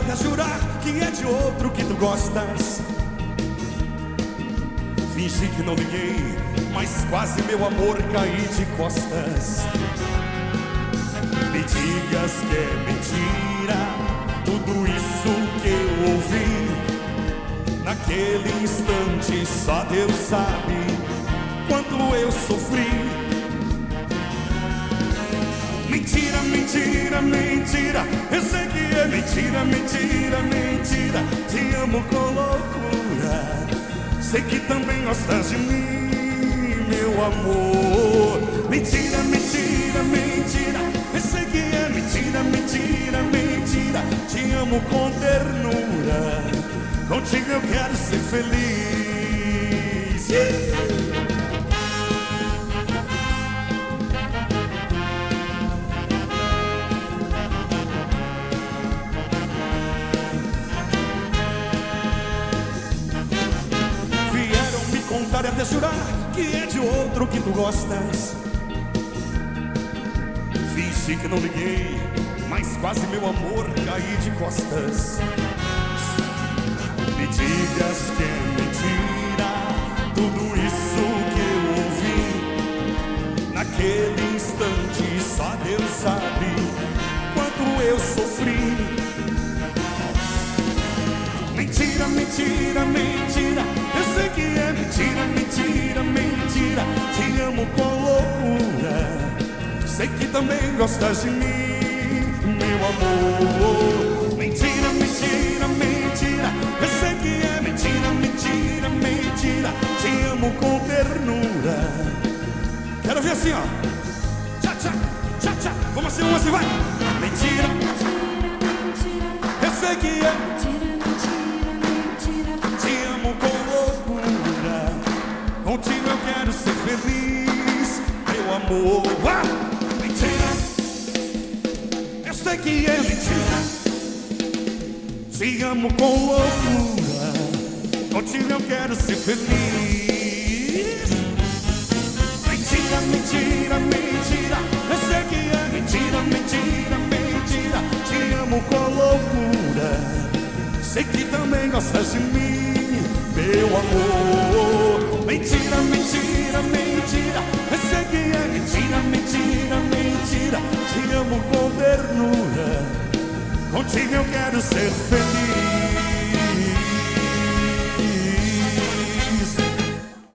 até jurar que é de outro que tu gostas. Fingi que não liguei, mas quase meu amor caí de costas. Me digas que é mentira tudo isso que eu ouvi. Naquele instante só Deus sabe quanto eu sofri. Mentira, mentira, mentira, eu sei que é mentira, mentira, mentira. Te amo com loucura, sei que também gostas de mim, meu amor. Mentira, mentira, mentira, eu sei que é mentira, mentira, mentira. Te amo com ternura, contigo eu quero ser feliz. E até jurar que é de outro que tu gostas. Fingi que não liguei, mas quase meu amor caí de costas. Me digas que é mentira tudo isso que eu ouvi. Naquele instante só Deus sabe quanto eu sofri. Mentira, mentira, mentira, eu sei que é mentira, mentira, mentira. Te amo com loucura, sei que também gostas de mim, meu amor. Mentira, mentira, mentira, eu sei que é mentira, mentira, mentira. Te amo com ternura. Quero ver assim, ó. Tchá, tchá, tchá, tchá. Vamos assim, vamos assim, vai. Mentira, eu sei que é. Contigo eu quero ser feliz, meu amor. Mentira, eu sei que é mentira. Te amo com loucura, contigo eu quero ser feliz. Mentira, mentira, mentira, eu sei que é mentira, mentira, mentira. Te amo com loucura, sei que também gostas de mim, meu amor. Mentira, mentira, mentira, eu sei que é mentira, mentira, mentira. Te amo com ternura, contigo eu quero ser feliz.